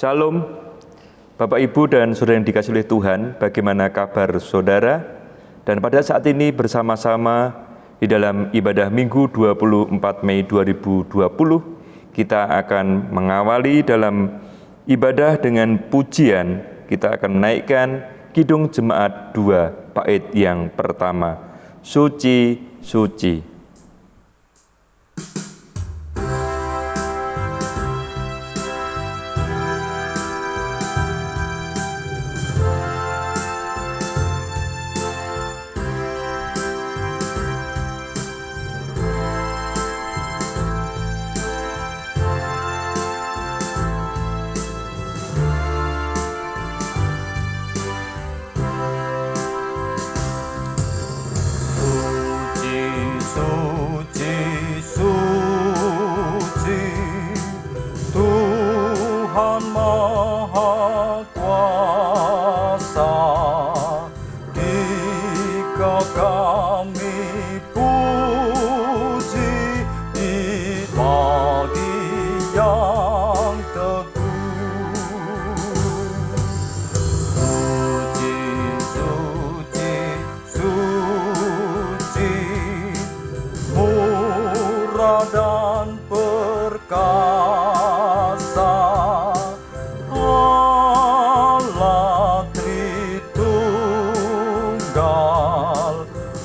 Shalom, Bapak Ibu dan Saudara yang dikasihi oleh Tuhan, bagaimana kabar saudara? Dan pada saat ini bersama-sama di dalam ibadah Minggu 24 Mei 2020, kita akan mengawali dalam ibadah dengan pujian. Kita akan menaikkan Kidung Jemaat 2, bait yang pertama, Suci, Suci. Dan perkasa Allah Tritunggal,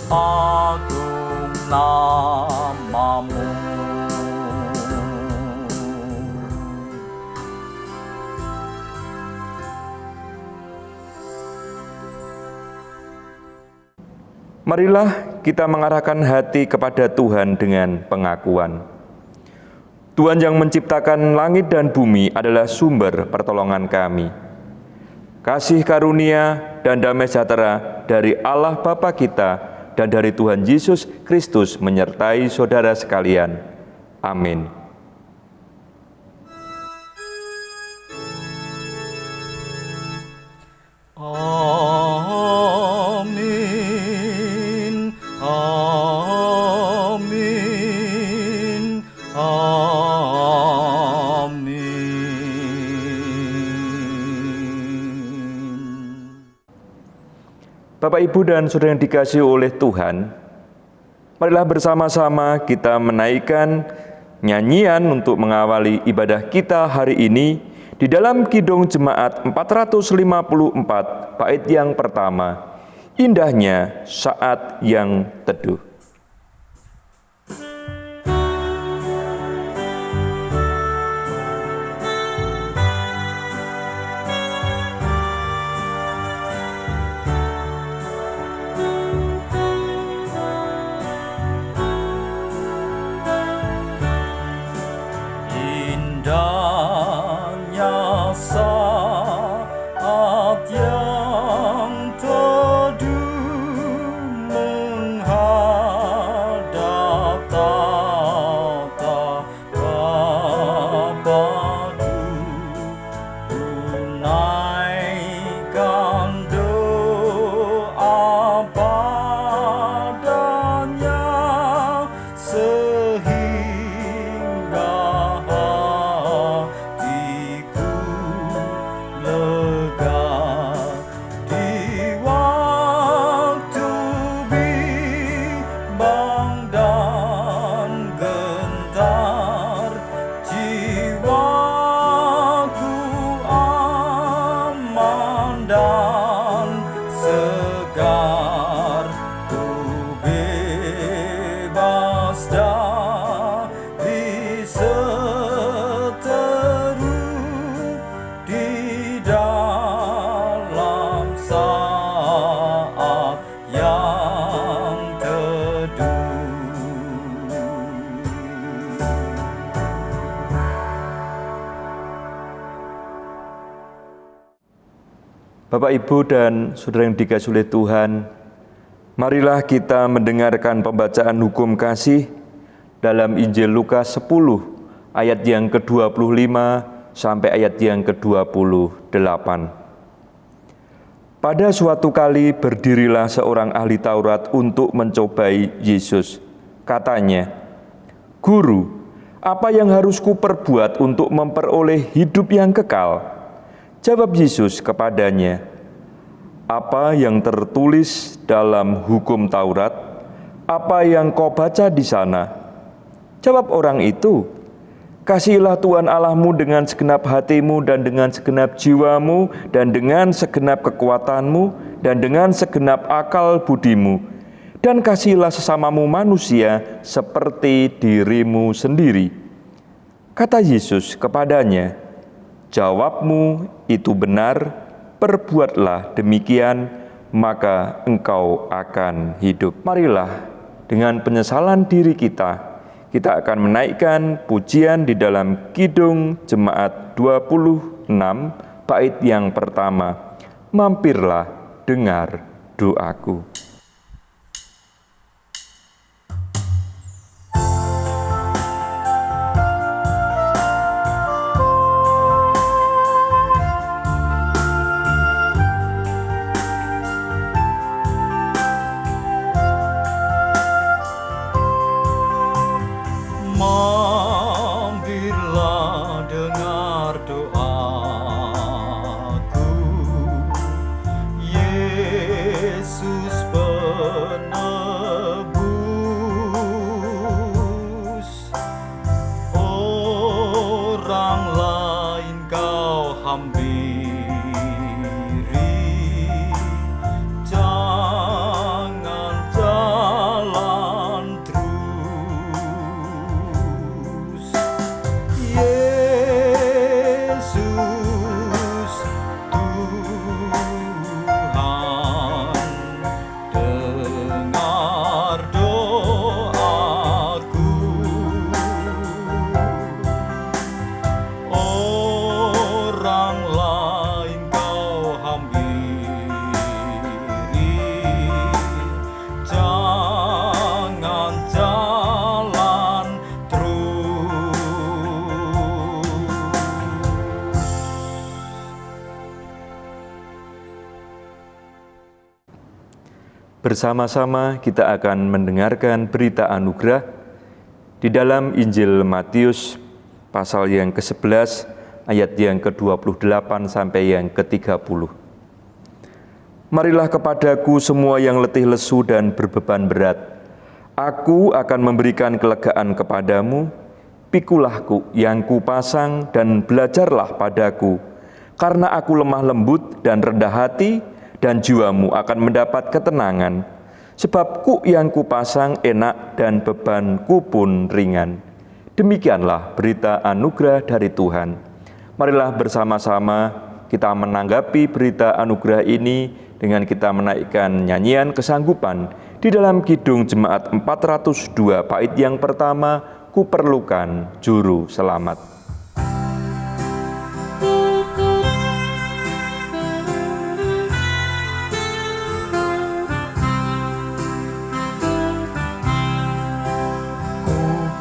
agung namamu. Marilah kita mengarahkan hati kepada Tuhan dengan pengakuan. Tuhan yang menciptakan langit dan bumi adalah sumber pertolongan kami. Kasih karunia dan damai sejahtera dari Allah Bapa kita dan dari Tuhan Yesus Kristus menyertai saudara sekalian. Amin. Bapak, Ibu, dan Saudara yang dikasihi oleh Tuhan, marilah bersama-sama kita menaikkan nyanyian untuk mengawali ibadah kita hari ini di dalam Kidung Jemaat 454, bait yang pertama, Indahnya Saat yang Teduh. Indahnya saat yang teduh menghadap tata Bapakku, tunaikan doa padanya sehingga Bapak, Ibu, dan Saudara yang dikasihi oleh Tuhan, marilah kita mendengarkan pembacaan hukum kasih dalam Injil Lukas 10, ayat yang ke-25 sampai ayat yang ke-28. Pada suatu kali berdirilah seorang ahli Taurat untuk mencobai Yesus. Katanya, "Guru, apa yang harus kuperbuat untuk memperoleh hidup yang kekal?" Jawab Yesus kepadanya, "Apa yang tertulis dalam hukum Taurat? Apa yang kau baca di sana?" Jawab orang itu, "Kasihilah Tuhan Allahmu dengan segenap hatimu dan dengan segenap jiwamu dan dengan segenap kekuatanmu dan dengan segenap akal budimu. Dan kasihilah sesamamu manusia seperti dirimu sendiri." Kata Yesus kepadanya, "Jawabmu itu benar, perbuatlah demikian, maka engkau akan hidup." Marilah dengan penyesalan diri kita akan menaikkan pujian di dalam Kidung Jemaat 26, bait yang pertama, "Mampirlah dengar doaku." Mampirlah dengar doaku, Yesus penebus. Orang lain kau hampiri, jangan jalan terus. Yesus Tuhan, dengar doaku. Orang lain kau hampiri, jangan jalan terus. Bersama-sama kita akan mendengarkan berita anugerah di dalam Injil Matius pasal yang ke-11 ayat yang ke-28 sampai yang ke-30. "Marilah kepadaku semua yang letih lesu dan berbeban berat, aku akan memberikan kelegaan kepadamu. Pikulah yang kupasang dan belajarlah padaku, karena aku lemah lembut dan rendah hati, dan jiwamu akan mendapat ketenangan. Sebab yang kupasang enak dan bebanku pun ringan." Demikianlah berita anugerah dari Tuhan. Marilah bersama-sama kita menanggapi berita anugerah ini dengan kita menaikkan nyanyian kesanggupan di dalam Kidung Jemaat 402 bait yang pertama, "Kuperlukan Juru Selamat."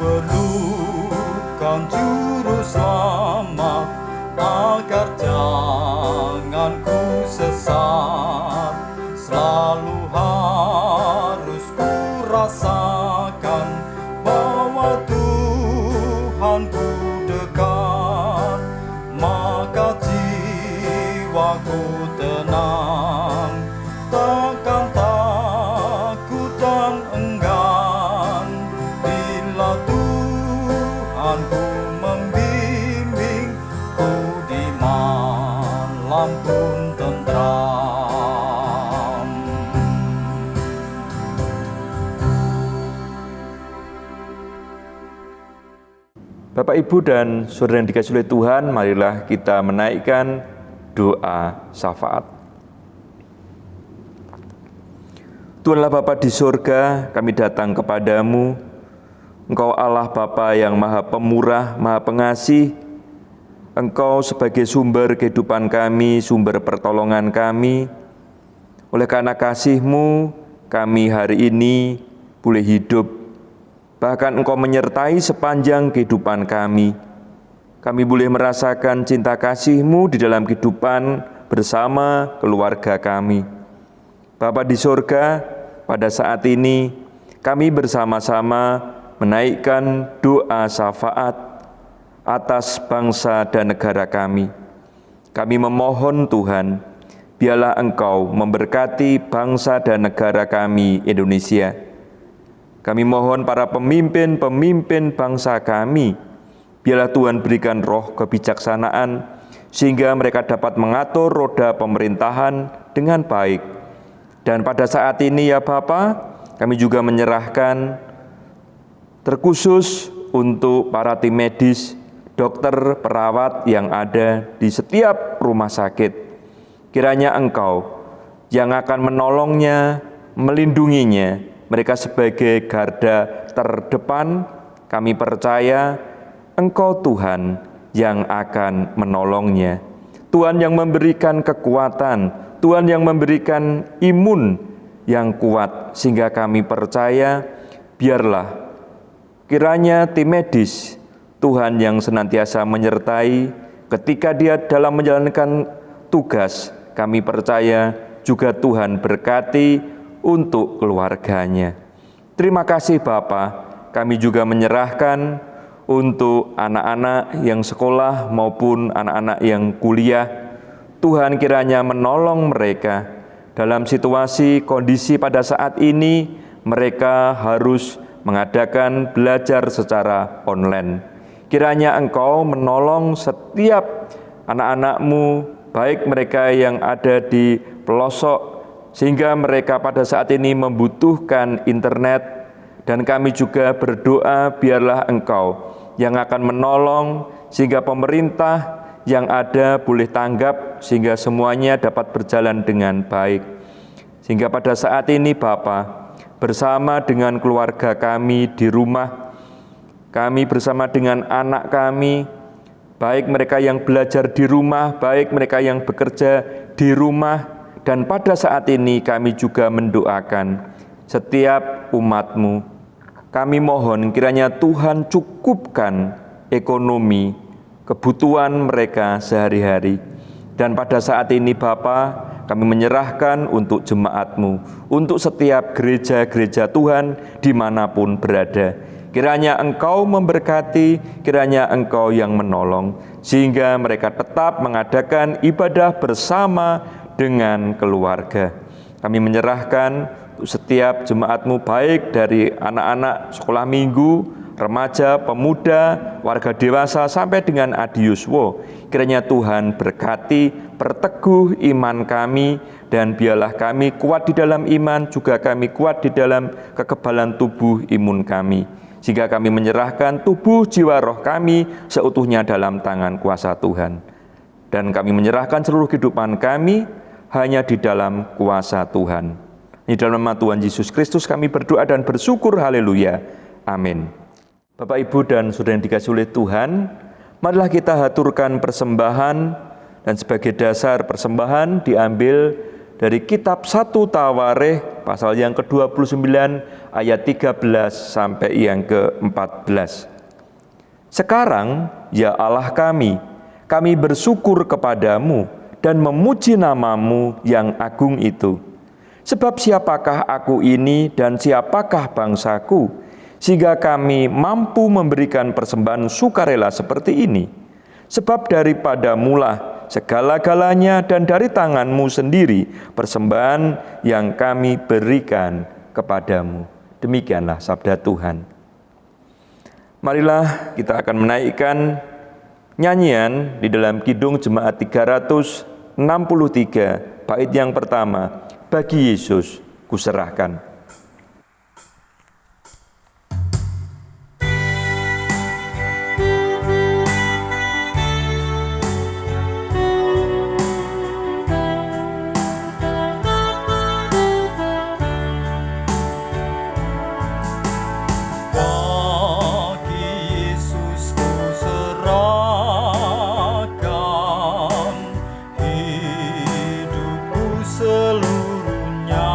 Perlukan juru selamat agar jangan ku sesat. Selalu harus ku rasakan bahwa Tuhan ku dekat, maka jiwaku tenang, takkan takut dan enggan bila Tuhanku membimbing ku di malam pun tentram. Bapak, Ibu, dan saudara yang dikasihi oleh Tuhan, marilah kita menaikkan doa syafaat. Tuhanlah Bapa di surga, kami datang kepadamu. Engkau Allah Bapa yang Maha Pemurah, Maha Pengasih. Engkau sebagai sumber kehidupan kami, sumber pertolongan kami. Oleh karena kasih-Mu, kami hari ini boleh hidup. Bahkan Engkau menyertai sepanjang kehidupan kami. Kami boleh merasakan cinta kasih-Mu di dalam kehidupan bersama keluarga kami. Bapa di surga, pada saat ini kami bersama-sama menaikkan doa syafaat atas bangsa dan negara kami. Kami memohon Tuhan, biarlah Engkau memberkati bangsa dan negara kami Indonesia. Kami mohon para pemimpin-pemimpin bangsa kami, biarlah Tuhan berikan roh kebijaksanaan, sehingga mereka dapat mengatur roda pemerintahan dengan baik. Dan pada saat ini ya Bapa, kami juga menyerahkan terkhusus untuk para tim medis, dokter, perawat yang ada di setiap rumah sakit. Kiranya Engkau yang akan menolongnya, melindunginya, mereka sebagai garda terdepan. Kami percaya Engkau Tuhan yang akan menolongnya. Tuhan yang memberikan kekuatan, Tuhan yang memberikan imun yang kuat, sehingga kami percaya biarlah kiranya tim medis Tuhan yang senantiasa menyertai ketika dia dalam menjalankan tugas. Kami percaya juga Tuhan berkati untuk keluarganya. Terima kasih Bapa. Kami juga menyerahkan untuk anak-anak yang sekolah maupun anak-anak yang kuliah. Tuhan kiranya menolong mereka dalam situasi kondisi pada saat ini. Mereka harus mengadakan belajar secara online. Kiranya Engkau menolong setiap anak-anak-Mu, baik mereka yang ada di pelosok, sehingga mereka pada saat ini membutuhkan internet. Dan kami juga berdoa biarlah Engkau yang akan menolong, sehingga pemerintah yang ada boleh tanggap, sehingga semuanya dapat berjalan dengan baik. Sehingga pada saat ini Bapa, bersama dengan keluarga kami di rumah, kami bersama dengan anak kami, baik mereka yang belajar di rumah, baik mereka yang bekerja di rumah, dan pada saat ini kami juga mendoakan setiap umat-Mu. Kami mohon kiranya Tuhan cukupkan ekonomi, kebutuhan mereka sehari-hari. Dan pada saat ini Bapa, kami menyerahkan untuk jemaat-Mu, untuk setiap gereja-gereja Tuhan dimanapun berada. Kiranya Engkau memberkati, kiranya Engkau yang menolong, sehingga mereka tetap mengadakan ibadah bersama dengan keluarga. Kami menyerahkan untuk setiap jemaat-Mu, baik dari anak-anak sekolah minggu, remaja, pemuda, warga dewasa, sampai dengan adiuswo. Kiranya Tuhan berkati, perteguh iman kami, dan biarlah kami kuat di dalam iman, juga kami kuat di dalam kekebalan tubuh imun kami. Sehingga kami menyerahkan tubuh, jiwa, roh kami seutuhnya dalam tangan kuasa Tuhan. Dan kami menyerahkan seluruh kehidupan kami hanya di dalam kuasa Tuhan. Di dalam nama Tuhan Yesus Kristus kami berdoa dan bersyukur. Haleluya. Amin. Bapak, Ibu, dan Saudara yang dikasihi oleh Tuhan, marilah kita haturkan persembahan, dan sebagai dasar persembahan diambil dari kitab 1 Tawarikh pasal yang ke-29 ayat 13 sampai yang ke-14. Sekarang, ya Allah kami bersyukur kepadamu dan memuji nama-Mu yang agung itu. Sebab siapakah aku ini dan siapakah bangsaku, sehingga kami mampu memberikan persembahan sukarela seperti ini? Sebab daripada mula segala-galanya, dan dari tangan-Mu sendiri persembahan yang kami berikan kepadamu. Demikianlah sabda Tuhan. Marilah kita akan menaikkan nyanyian di dalam Kidung Jemaat 363, bait yang pertama, Bagi Yesus Kuserahkan. Seluruhnya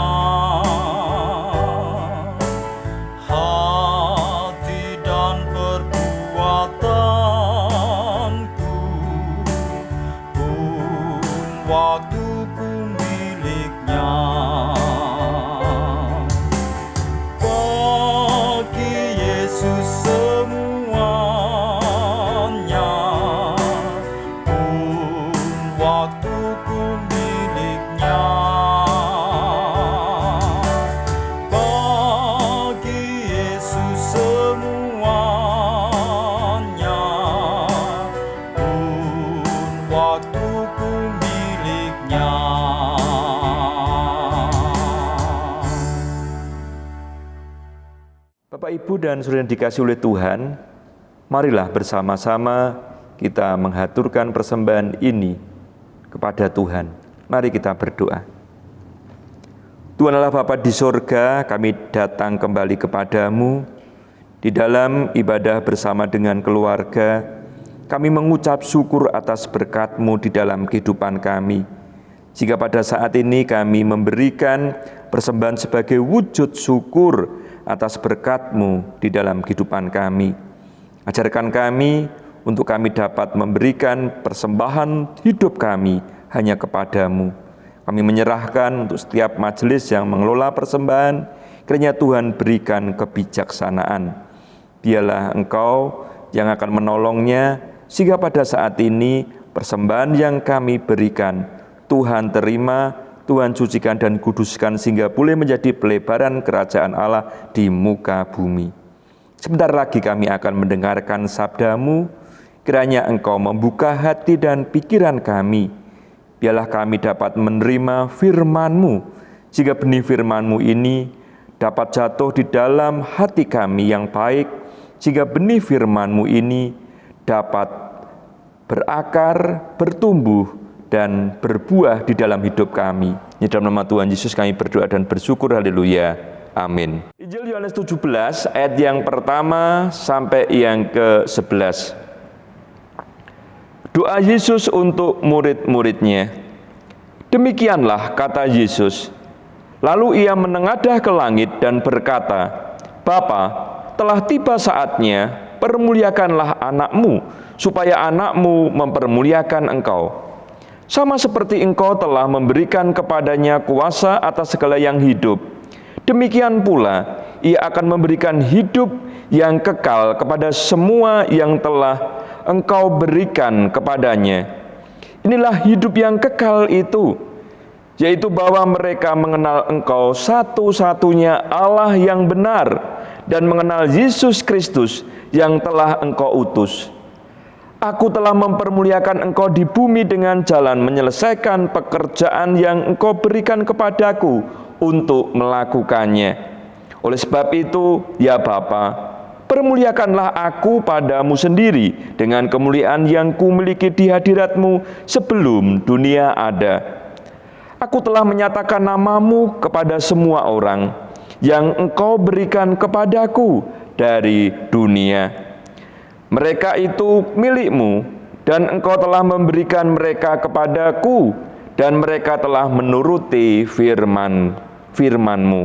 Bapak, Ibu, dan saudara yang dikasihi oleh Tuhan, marilah bersama-sama kita menghaturkan persembahan ini kepada Tuhan. Mari kita berdoa. Tuhan Allah Bapa di sorga, kami datang kembali kepadamu. Di dalam ibadah bersama dengan keluarga, kami mengucap syukur atas berkat-Mu di dalam kehidupan kami. Jika pada saat ini kami memberikan persembahan sebagai wujud syukur atas berkat-Mu di dalam kehidupan kami. Ajarkan kami untuk kami dapat memberikan persembahan hidup kami hanya kepadamu. Kami menyerahkan untuk setiap majelis yang mengelola persembahan, kiranya Tuhan berikan kebijaksanaan. Biarlah Engkau yang akan menolongnya, sehingga pada saat ini persembahan yang kami berikan, Tuhan terima, Tuhan sucikan dan kuduskan sehingga boleh menjadi pelebaran kerajaan Allah di muka bumi. Sebentar lagi kami akan mendengarkan sabda-Mu, kiranya Engkau membuka hati dan pikiran kami. Biarlah kami dapat menerima firman-Mu, sehingga benih firman-Mu ini dapat jatuh di dalam hati kami yang baik, sehingga benih firman-Mu ini dapat berakar, bertumbuh, dan berbuah di dalam hidup kami. Di dalam nama Tuhan Yesus kami berdoa dan bersyukur. Haleluya. Amin. Injil Yohanes 17 ayat yang pertama sampai yang ke-11. Doa Yesus untuk murid-muridnya. Demikianlah kata Yesus. Lalu ia menengadah ke langit dan berkata, Bapa, telah tiba saatnya, permuliakanlah anakmu, supaya anakmu mempermuliakan engkau. Sama seperti engkau telah memberikan kepadanya kuasa atas segala yang hidup, demikian pula ia akan memberikan hidup yang kekal kepada semua yang telah engkau berikan kepadanya. Inilah hidup yang kekal itu, yaitu bahwa mereka mengenal engkau satu-satunya Allah yang benar dan mengenal Yesus Kristus yang telah engkau utus. Aku telah mempermuliakan engkau di bumi dengan jalan menyelesaikan pekerjaan yang engkau berikan kepadaku untuk melakukannya. Oleh sebab itu, ya Bapa, permuliakanlah aku padamu sendiri dengan kemuliaan yang kumiliki di hadirat-Mu sebelum dunia ada. Aku telah menyatakan namamu kepada semua orang yang engkau berikan kepadaku dari dunia. Mereka itu milik-Mu, dan engkau telah memberikan mereka kepadaku, dan mereka telah menuruti firman-Mu.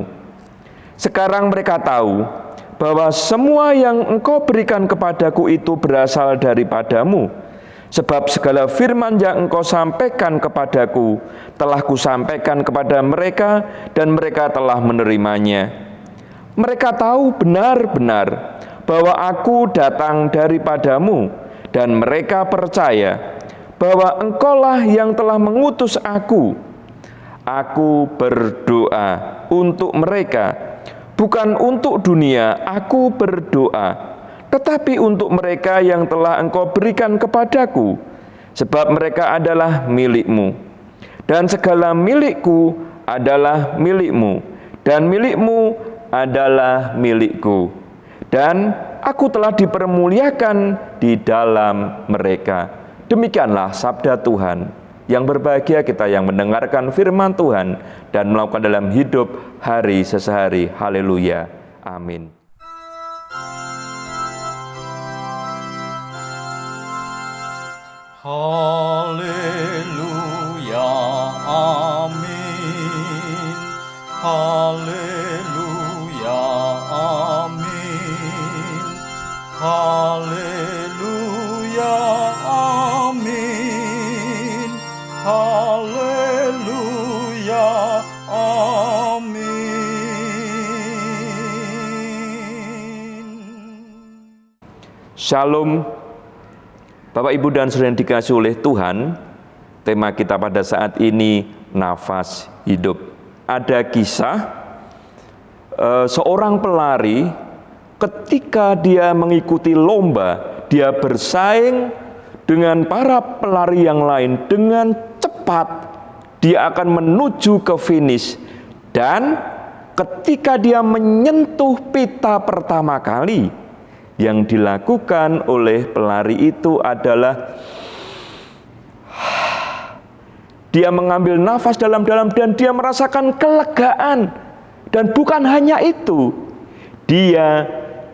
Sekarang mereka tahu bahwa semua yang engkau berikan kepadaku itu berasal daripada-Mu, sebab segala firman yang engkau sampaikan kepadaku telah kusampaikan kepada mereka, dan mereka telah menerimanya. Mereka tahu benar-benar bahwa aku datang daripadamu, dan mereka percaya bahwa engkaulah yang telah mengutus aku. Aku berdoa untuk mereka, bukan untuk dunia aku berdoa, tetapi untuk mereka yang telah engkau berikan kepadaku, sebab mereka adalah milik-Mu. Dan segala milikku adalah milik-Mu, dan milik-Mu adalah milikku. Dan aku telah dipermuliakan di dalam mereka. Demikianlah sabda Tuhan. Yang berbahagia kita yang mendengarkan firman Tuhan dan melakukan dalam hidup hari sesehari. Haleluya. Amin. Haleluya. Amin. Haleluya. Amin. Haleluya, amin. Haleluya, amin. Shalom, Bapak, Ibu, dan saudara yang dikasihi oleh Tuhan. Tema kita pada saat ini, nafas hidup. Ada kisah seorang pelari. Ketika dia mengikuti lomba, dia bersaing dengan para pelari yang lain dengan cepat. Dia akan menuju ke finish, dan ketika dia menyentuh pita pertama kali, yang dilakukan oleh pelari itu adalah dia mengambil nafas dalam-dalam dan dia merasakan kelegaan. Dan bukan hanya itu, dia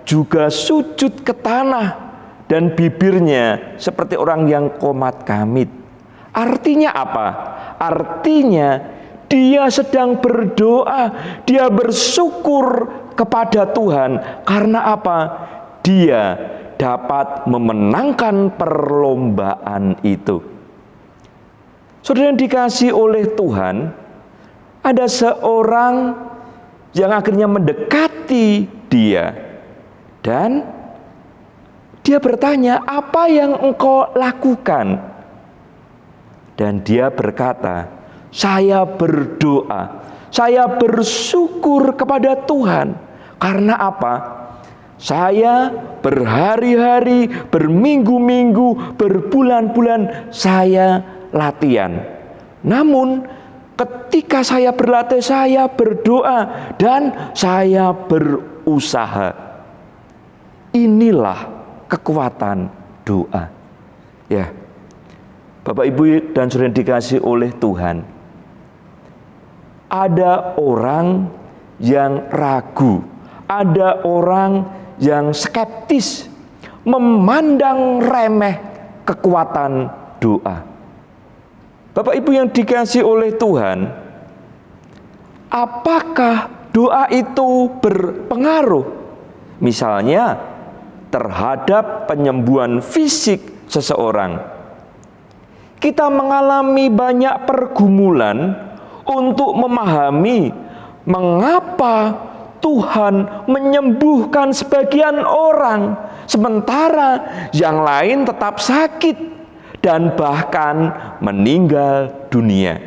juga sujud ke tanah dan bibirnya seperti orang yang komat kamit. Artinya apa? Artinya dia sedang berdoa, dia bersyukur kepada Tuhan. Karena apa? Dia dapat memenangkan perlombaan itu. Saudara yang dikasihi oleh Tuhan, ada seorang yang akhirnya mendekati dia dan dia bertanya, "Apa yang engkau lakukan?" Dan dia berkata, "Saya berdoa, saya bersyukur kepada Tuhan. Karena apa? Saya berhari-hari, berminggu-minggu, berbulan-bulan saya latihan. Namun ketika saya berlatih, saya berdoa dan saya berusaha." Inilah kekuatan doa. Ya, Bapak, Ibu, dan saudara yang dikasihi oleh Tuhan, ada orang yang ragu, ada orang yang skeptis, memandang remeh kekuatan doa. Bapak Ibu yang dikasihi oleh Tuhan, apakah doa itu berpengaruh? Misalnya terhadap penyembuhan fisik seseorang. Kita mengalami banyak pergumulan untuk memahami mengapa Tuhan menyembuhkan sebagian orang, sementara yang lain tetap sakit dan bahkan meninggal dunia.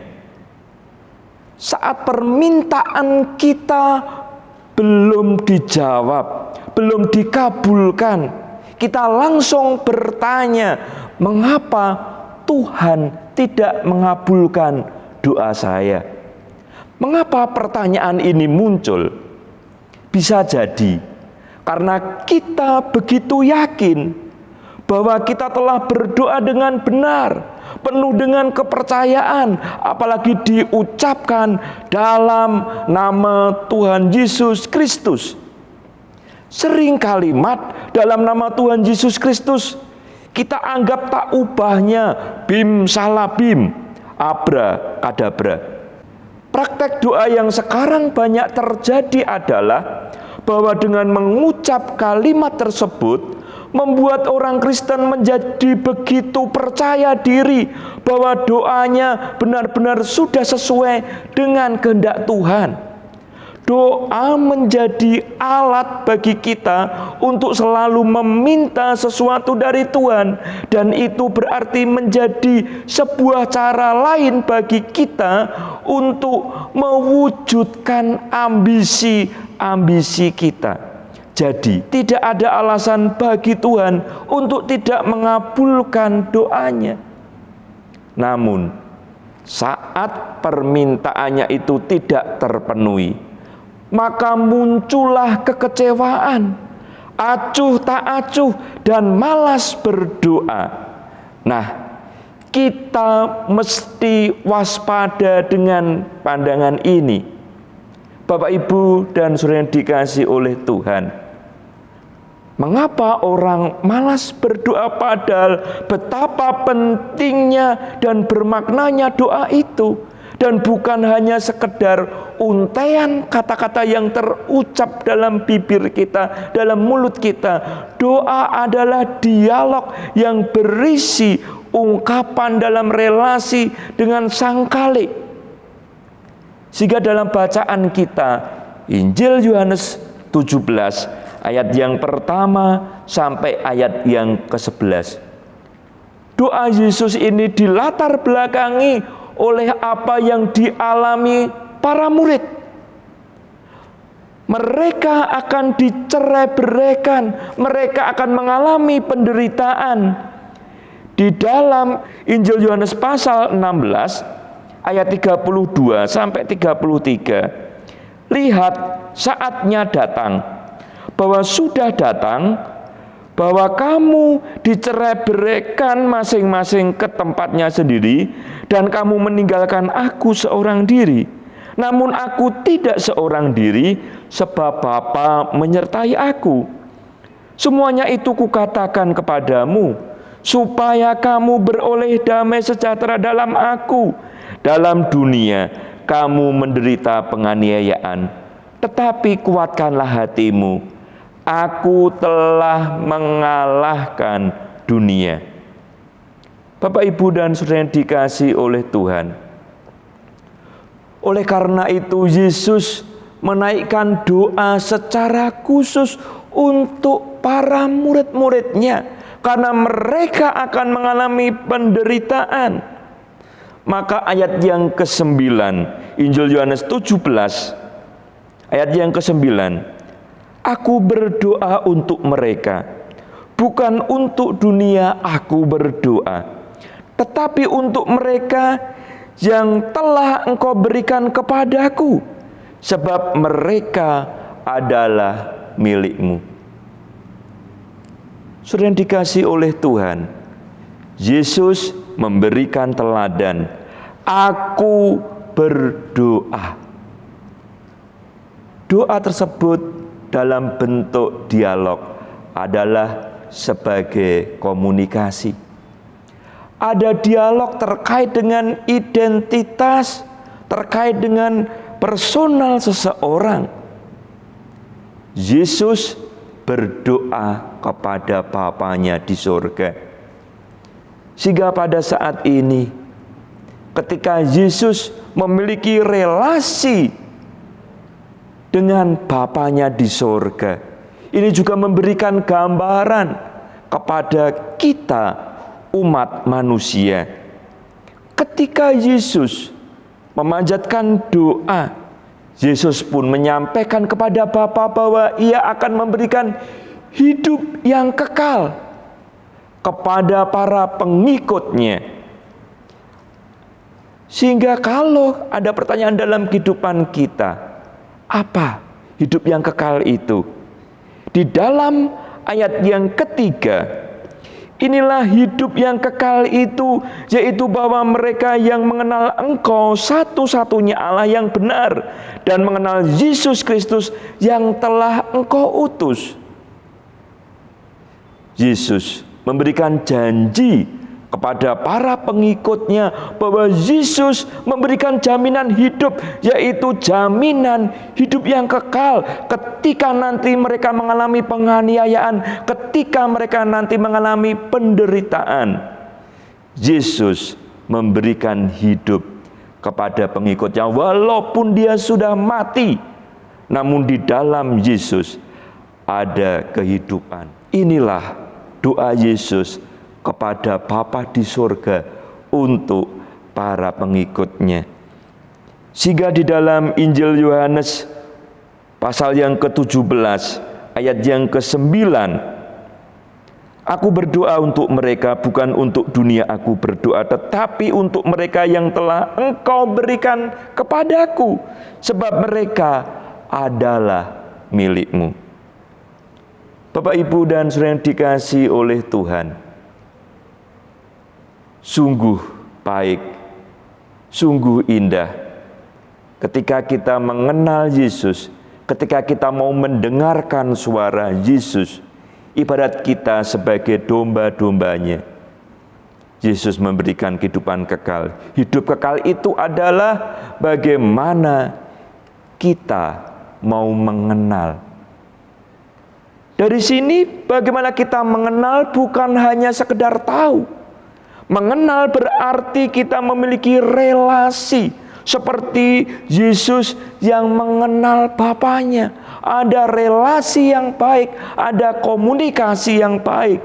Saat permintaan kita belum dijawab, belum dikabulkan, kita langsung bertanya, mengapa Tuhan tidak mengabulkan doa saya? Mengapa pertanyaan ini muncul? Bisa jadi karena kita begitu yakin bahwa kita telah berdoa dengan benar, penuh dengan kepercayaan, apalagi diucapkan dalam nama Tuhan Yesus Kristus. Sering kalimat dalam nama Tuhan Yesus Kristus kita anggap tak ubahnya bim salah bim, abra kadabra. Praktek doa yang sekarang banyak terjadi adalah bahwa dengan mengucap kalimat tersebut membuat orang Kristen menjadi begitu percaya diri bahwa doanya benar-benar sudah sesuai dengan kehendak Tuhan. Doa menjadi alat bagi kita untuk selalu meminta sesuatu dari Tuhan, dan itu berarti menjadi sebuah cara lain bagi kita untuk mewujudkan ambisi kita. Jadi tidak ada alasan bagi Tuhan untuk tidak mengabulkan doanya. Namun saat permintaannya itu tidak terpenuhi, maka muncullah kekecewaan, acuh tak acuh, dan malas berdoa. Nah, kita mesti waspada dengan pandangan ini. Bapak, Ibu, dan saudara yang dikasihi oleh Tuhan, mengapa orang malas berdoa padahal betapa pentingnya dan bermaknanya doa itu? Dan bukan hanya sekedar untaian kata-kata yang terucap dalam bibir kita, dalam mulut kita. Doa adalah dialog yang berisi ungkapan dalam relasi dengan Sang Khalik. Sehingga dalam bacaan kita, Injil Yohanes 17, ayat yang pertama sampai ayat yang ke-11. Doa Yesus ini dilatar belakangi oleh apa yang dialami para murid. Mereka akan dicerai-beraikan, mereka akan mengalami penderitaan. Di dalam Injil Yohanes pasal 16 ayat 32 sampai 33, Lihat, saatnya datang, bahwa sudah datang, bahwa kamu dicerai-beraikan masing-masing ke tempatnya sendiri, dan kamu meninggalkan aku seorang diri. Namun aku tidak seorang diri, sebab Bapa menyertai aku. Semuanya itu kukatakan kepadamu, supaya kamu beroleh damai sejahtera dalam aku. Dalam dunia kamu menderita penganiayaan, tetapi kuatkanlah hatimu. Aku telah mengalahkan dunia. Bapak, Ibu, dan saudara yang dikasihi oleh Tuhan, oleh karena itu Yesus menaikkan doa secara khusus untuk para murid-muridnya, karena mereka akan mengalami penderitaan. Maka ayat yang ke-9, Injil Yohanes 17, ayat yang ke-9, aku berdoa untuk mereka, bukan untuk dunia aku berdoa, tetapi untuk mereka yang telah Engkau berikan kepadaku, sebab mereka adalah milik-Mu. Saudara yang dikasihi oleh Tuhan, Yesus memberikan teladan, aku berdoa. Doa tersebut dalam bentuk dialog adalah sebagai komunikasi. Ada dialog terkait dengan identitas, terkait dengan personal seseorang. Yesus berdoa kepada Bapanya di surga. Sehingga pada saat ini, ketika Yesus memiliki relasi dengan Bapanya di surga, ini juga memberikan gambaran kepada kita umat manusia. Ketika Yesus memanjatkan doa, Yesus pun menyampaikan kepada Bapa bahwa Ia akan memberikan hidup yang kekal kepada para pengikutnya. Sehingga kalau ada pertanyaan dalam kehidupan kita, apa hidup yang kekal itu? Di dalam ayat yang ketiga, inilah hidup yang kekal itu, yaitu bahwa mereka yang mengenal Engkau satu-satunya Allah yang benar, dan mengenal Yesus Kristus yang telah Engkau utus. Yesus memberikan janji kepada para pengikutnya bahwa Yesus memberikan jaminan hidup, yaitu jaminan hidup yang kekal ketika nanti mereka mengalami penganiayaan, ketika mereka nanti mengalami penderitaan. Yesus memberikan hidup kepada pengikutnya walaupun dia sudah mati, namun di dalam Yesus ada kehidupan. Inilah doa Yesus kepada Bapa di surga untuk para pengikutnya. Sehingga di dalam Injil Yohanes pasal yang ke-17 ayat yang ke-9, aku berdoa untuk mereka, bukan untuk dunia aku berdoa, tetapi untuk mereka yang telah Engkau berikan kepadaku, sebab mereka adalah milik-Mu. Bapak, Ibu, dan saudara yang dikasihi oleh Tuhan, sungguh baik, sungguh indah ketika kita mengenal Yesus, ketika kita mau mendengarkan suara Yesus, ibarat kita sebagai domba-dombanya. Yesus memberikan kehidupan kekal. Hidup kekal itu adalah bagaimana kita mau mengenal. Dari sini bagaimana kita mengenal bukan hanya sekedar tahu. Mengenal berarti kita memiliki relasi seperti Yesus yang mengenal Bapanya. Ada relasi yang baik, ada komunikasi yang baik.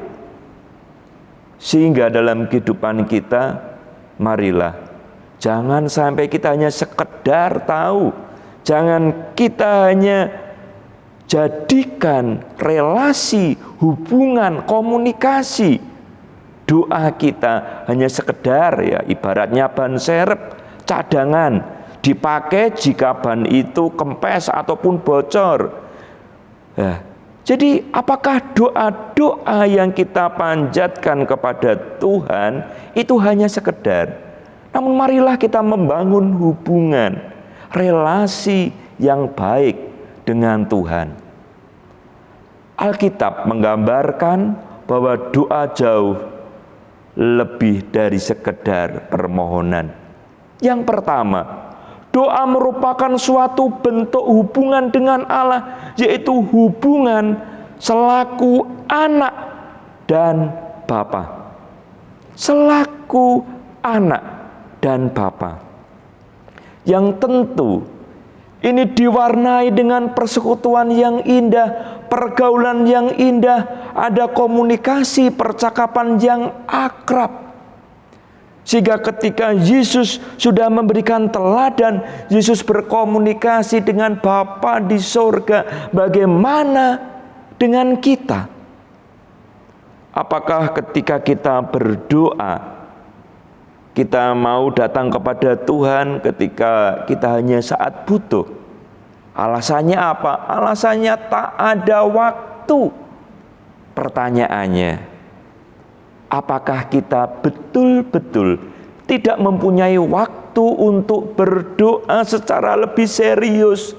Sehingga dalam kehidupan kita, marilah jangan sampai kita hanya sekedar tahu. Jangan kita hanya jadikan relasi, hubungan, komunikasi, doa kita hanya sekedar ibaratnya ban serep, cadangan. dipakai jika ban itu kempes ataupun bocor. Nah, jadi apakah doa-doa yang kita panjatkan kepada Tuhan itu hanya sekedar? Namun marilah kita membangun hubungan, relasi yang baik dengan Tuhan. Alkitab menggambarkan bahwa doa jauh lebih dari sekedar permohonan. Yang pertama, doa merupakan suatu bentuk hubungan dengan Allah, yaitu hubungan selaku anak dan bapa. Selaku anak dan bapa. Yang tentu ini diwarnai dengan persekutuan yang indah, pergaulan yang indah, ada komunikasi, percakapan yang akrab. Sehingga ketika Yesus sudah memberikan teladan, Yesus berkomunikasi dengan Bapa di sorga. Bagaimana dengan kita? Apakah ketika kita berdoa, kita mau datang kepada Tuhan ketika kita hanya saat butuh? Alasannya apa? Alasannya tak ada waktu. Pertanyaannya, apakah kita betul-betul tidak mempunyai waktu untuk berdoa secara lebih serius,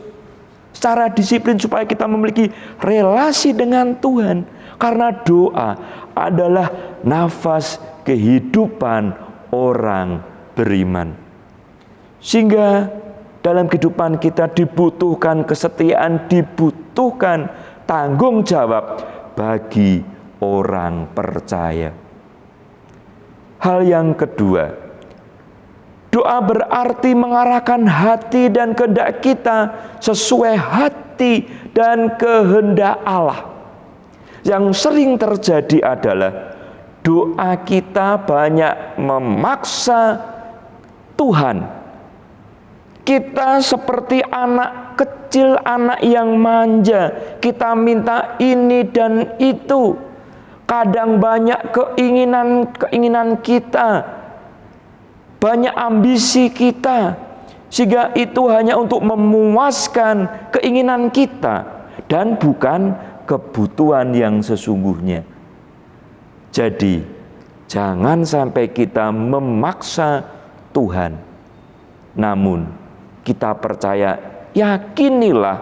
secara disiplin, supaya kita memiliki relasi dengan Tuhan? Karena doa adalah nafas kehidupan orang beriman. Sehingga dalam kehidupan kita dibutuhkan kesetiaan, dibutuhkan tanggung jawab bagi orang percaya. Hal yang kedua, doa berarti mengarahkan hati dan kehendak kita sesuai hati dan kehendak Allah. Yang sering terjadi adalah doa kita banyak memaksa Tuhan. Kita seperti anak kecil, anak yang manja. Kita minta ini dan itu. Kadang banyak keinginan kita, banyak ambisi kita, sehingga itu hanya untuk memuaskan keinginan kita dan bukan kebutuhan yang sesungguhnya. Jadi jangan sampai kita memaksa Tuhan. Namun kita percaya, yakinilah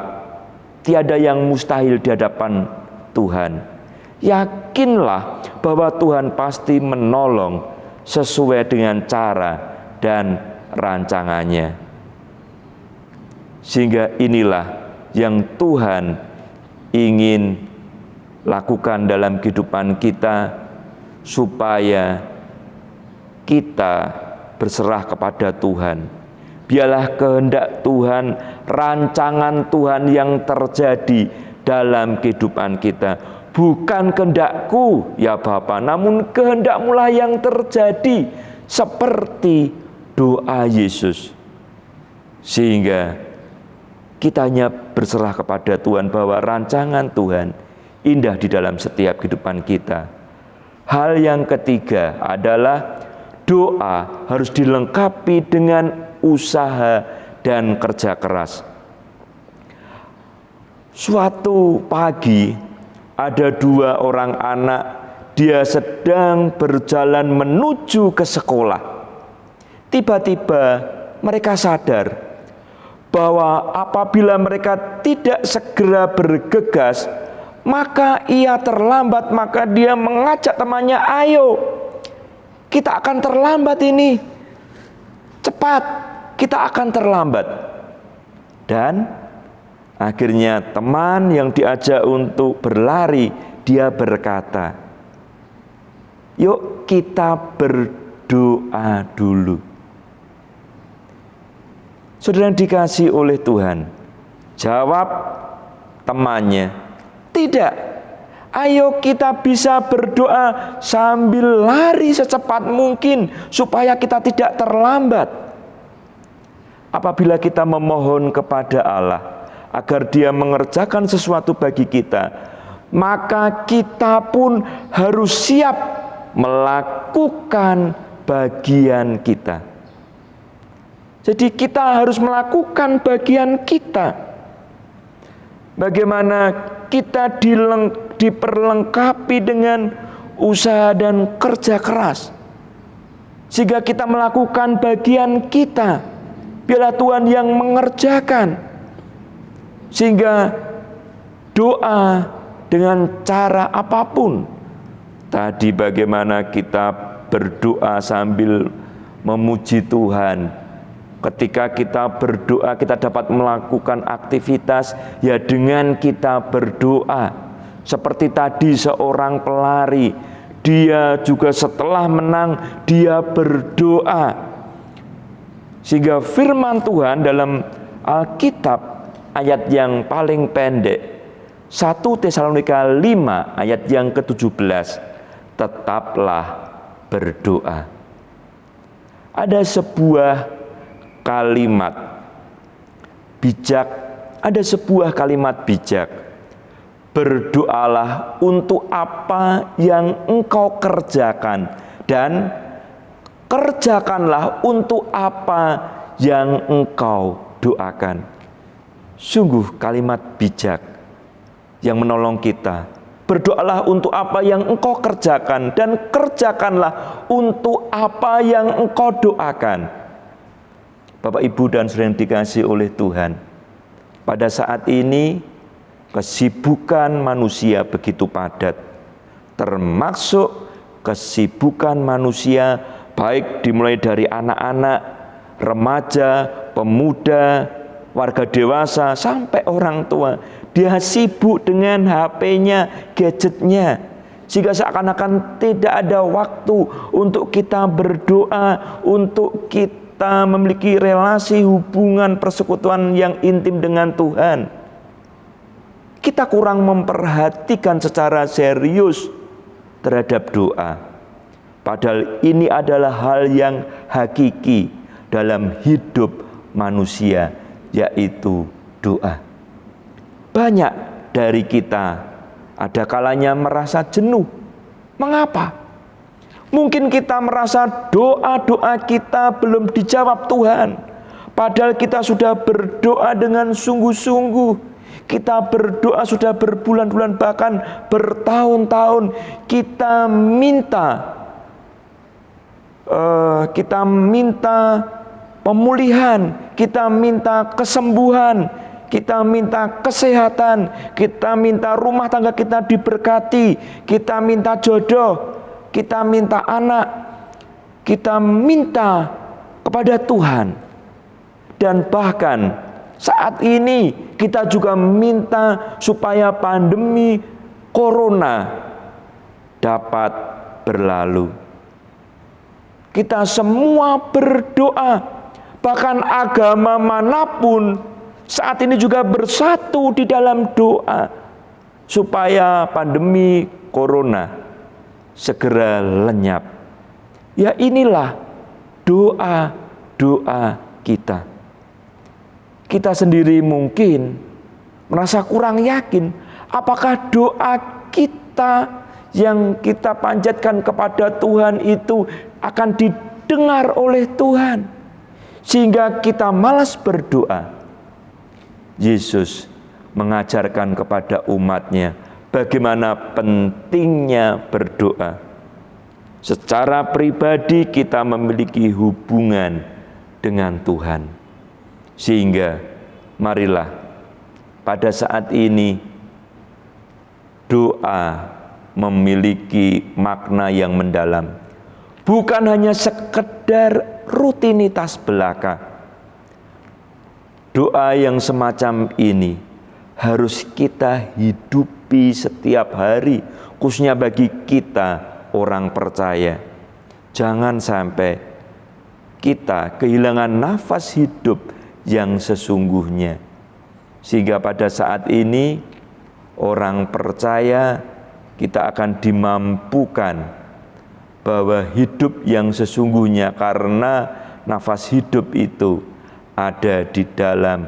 tiada yang mustahil di hadapan Tuhan. Yakinlah bahwa Tuhan pasti menolong sesuai dengan cara dan rancangannya. Sehingga inilah yang Tuhan ingin lakukan dalam kehidupan kita, supaya kita berserah kepada Tuhan. Biarlah kehendak Tuhan, rancangan Tuhan yang terjadi dalam kehidupan kita. Bukan kehendakku ya Bapa, namun kehendak-Mu lah yang terjadi, seperti doa Yesus. Sehingga kita hanya berserah kepada Tuhan, bahwa rancangan Tuhan indah di dalam setiap kehidupan kita. Hal yang ketiga adalah doa harus dilengkapi dengan usaha dan kerja keras. Suatu pagi ada dua orang anak, dia sedang berjalan menuju ke sekolah. Tiba-tiba mereka sadar bahwa apabila mereka tidak segera bergegas, maka ia terlambat. Maka dia mengajak temannya, ayo kita akan terlambat ini, cepat, kita akan terlambat. Dan akhirnya teman yang diajak untuk berlari, dia berkata, yuk kita berdoa dulu. Saudara yang dikasihi oleh Tuhan, jawab temannya, tidak. Ayo kita bisa berdoa sambil lari secepat mungkin, supaya kita tidak terlambat. Apabila kita memohon kepada Allah agar Dia mengerjakan sesuatu bagi kita, maka kita pun harus siap melakukan bagian kita. Jadi kita harus melakukan bagian kita. Bagaimana kita diperlengkapi dengan usaha dan kerja keras, sehingga kita melakukan bagian kita. Biarlah Tuhan yang mengerjakan, sehingga doa dengan cara apapun. Tadi bagaimana kita berdoa sambil memuji Tuhan. Ketika kita berdoa, kita dapat melakukan aktivitas ya dengan kita berdoa. Seperti tadi seorang pelari, dia juga setelah menang, dia berdoa. Sehingga firman Tuhan dalam Alkitab ayat yang paling pendek, 1 Tesalonika 5 ayat yang ke-17, tetaplah berdoa. Ada sebuah kalimat bijak, ada sebuah kalimat bijak. Berdoalah untuk apa yang engkau kerjakan, dan kerjakanlah untuk apa yang engkau doakan. Sungguh kalimat bijak yang menolong kita. Berdoalah untuk apa yang engkau kerjakan, dan kerjakanlah untuk apa yang engkau doakan. Bapak, Ibu, dan saudara yang dikasihi oleh Tuhan, pada saat ini kesibukan manusia begitu padat, termasuk kesibukan manusia baik dimulai dari anak-anak, remaja, pemuda, warga dewasa, sampai orang tua. Dia sibuk dengan HP-nya, gadgetnya, sehingga seakan-akan tidak ada waktu untuk kita berdoa, untuk kita memiliki relasi hubungan persekutuan yang intim dengan Tuhan. Kita kurang memperhatikan secara serius terhadap doa. Padahal ini adalah hal yang hakiki dalam hidup manusia, yaitu doa. Banyak dari kita ada kalanya merasa jenuh. Mengapa? Mungkin kita merasa doa-doa kita belum dijawab Tuhan. Padahal kita sudah berdoa dengan sungguh-sungguh. Kita berdoa sudah berbulan-bulan, bahkan bertahun-tahun. Kita minta pemulihan, kita minta kesembuhan, kita minta kesehatan, kita minta rumah tangga kita diberkati, kita minta jodoh, kita minta anak, kita minta kepada Tuhan. Dan bahkan saat ini kita juga minta supaya pandemi corona dapat berlalu. Kita semua berdoa, bahkan agama manapun saat ini juga bersatu di dalam doa supaya pandemi corona segera lenyap. Ya, inilah doa-doa kita. Kita sendiri mungkin merasa kurang yakin apakah doa kita yang kita panjatkan kepada Tuhan itu akan didengar oleh Tuhan, sehingga kita malas berdoa. Yesus mengajarkan kepada umatnya bagaimana pentingnya berdoa. Secara pribadi kita memiliki hubungan dengan Tuhan. Sehingga marilah pada saat ini doa memiliki makna yang mendalam. Bukan hanya sekedar rutinitas belaka. Doa yang semacam ini harus kita hidupi setiap hari, khususnya bagi kita orang percaya. Jangan sampai kita kehilangan nafas hidup yang sesungguhnya. Sehingga pada saat ini orang percaya kita akan dimampukan bahwa hidup yang sesungguhnya, karena nafas hidup itu ada di dalam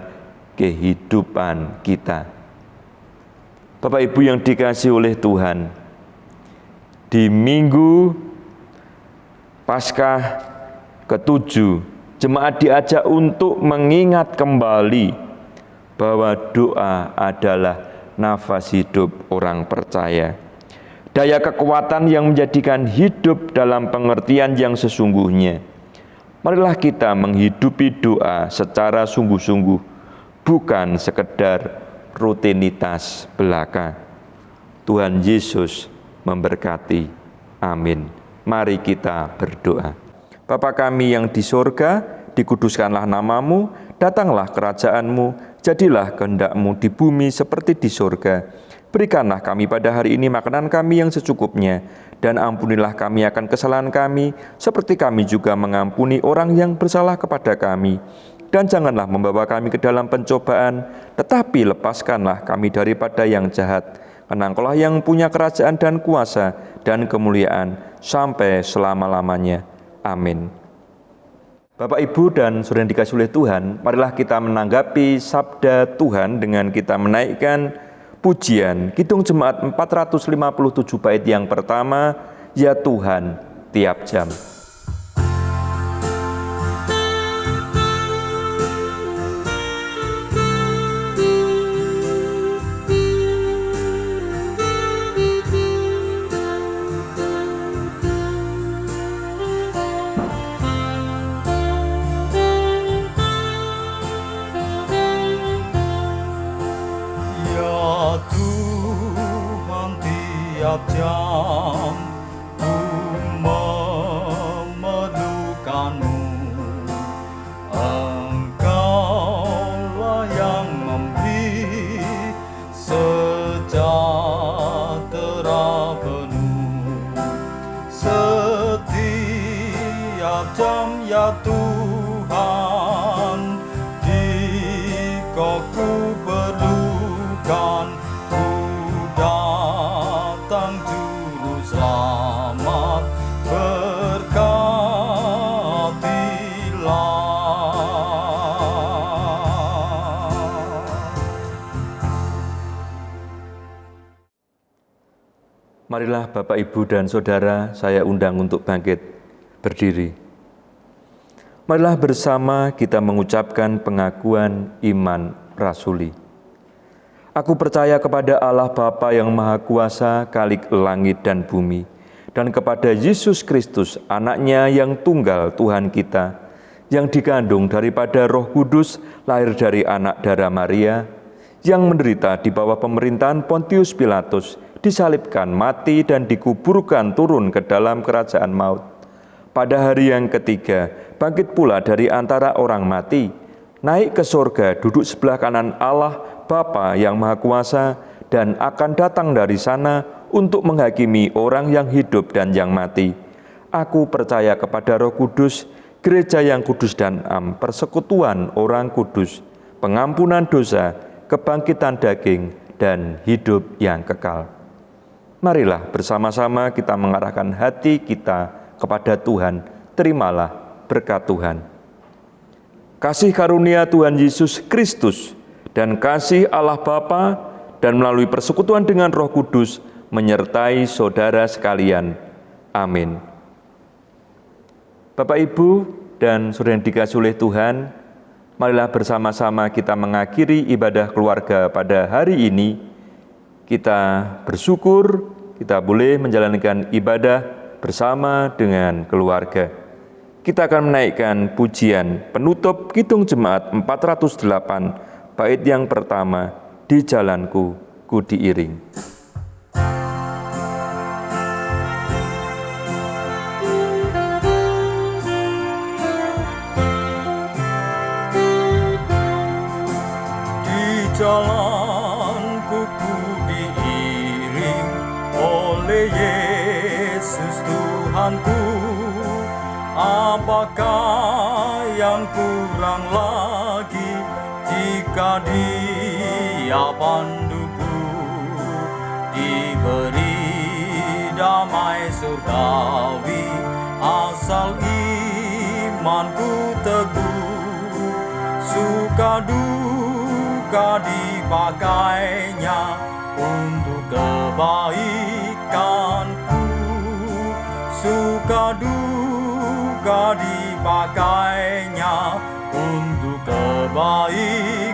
kehidupan kita. Bapak Ibu yang dikasihi oleh Tuhan, di Minggu Paskah ke-7 Jemaat diajak untuk mengingat kembali bahwa doa adalah nafas hidup orang percaya. Daya kekuatan yang menjadikan hidup dalam pengertian yang sesungguhnya. Marilah kita menghidupi doa secara sungguh-sungguh, bukan sekedar rutinitas belaka. Tuhan Yesus memberkati. Amin. Mari kita berdoa. Bapa kami yang di sorga, dikuduskanlah namamu, datanglah kerajaanmu, jadilah kehendak-Mu di bumi seperti di sorga. Berikanlah kami pada hari ini makanan kami yang secukupnya, dan ampunilah kami akan kesalahan kami, seperti kami juga mengampuni orang yang bersalah kepada kami. Dan janganlah membawa kami ke dalam pencobaan, tetapi lepaskanlah kami daripada yang jahat. Karena Engkau-lah yang punya kerajaan dan kuasa dan kemuliaan sampai selama-lamanya. Amin. Bapak, Ibu, dan saudara yang dikasihi oleh Tuhan, marilah kita menanggapi sabda Tuhan dengan kita menaikkan pujian Kidung Jemaat 457 bait yang pertama, Ya Tuhan, tiap jam. Tiap jam ku memerlukanmu, Engkaulah yang memberi sejahtera penuh. Setiap jam ya Tuhan, jika ku perlukan, datang Juru Selamat, berkatilah. Marilah Bapak, Ibu, dan Saudara, saya undang untuk bangkit berdiri. Marilah bersama kita mengucapkan pengakuan iman rasuli. Aku percaya kepada Allah Bapa yang Maha Kuasa, Khalik langit dan bumi, dan kepada Yesus Kristus, Anaknya yang tunggal Tuhan kita, yang dikandung daripada Roh Kudus, lahir dari anak darah Maria, yang menderita di bawah pemerintahan Pontius Pilatus, disalibkan, mati, dan dikuburkan turun ke dalam kerajaan maut. Pada hari yang ketiga, bangkit pula dari antara orang mati, naik ke sorga, duduk sebelah kanan Allah Bapa yang Maha Kuasa, dan akan datang dari sana untuk menghakimi orang yang hidup dan yang mati. Aku percaya kepada Roh Kudus, gereja yang kudus dan am, persekutuan orang kudus, pengampunan dosa, kebangkitan daging, dan hidup yang kekal. Marilah bersama-sama kita mengarahkan hati kita kepada Tuhan. Terimalah berkat Tuhan. Kasih karunia Tuhan Yesus Kristus dan kasih Allah Bapa dan melalui persekutuan dengan Roh Kudus menyertai saudara sekalian. Amin. Bapak, Ibu, dan saudara yang dikasihi oleh Tuhan, marilah bersama-sama kita mengakhiri ibadah keluarga pada hari ini. Kita bersyukur kita boleh menjalankan ibadah bersama dengan keluarga. Kita akan menaikkan pujian penutup Kidung Jemaat 408 bait yang pertama, Di Jalanku Ku Diiring. Di jalanku ku diiring oleh Yesus Tuhanku. Apakah yang kurang lagi jika Dia panduku? Diberi damai surgawi asal imanku teguh. Suka duka dipakainya untuk kebaikanku. Suka duka dipakainya dipakainya untuk kebaikan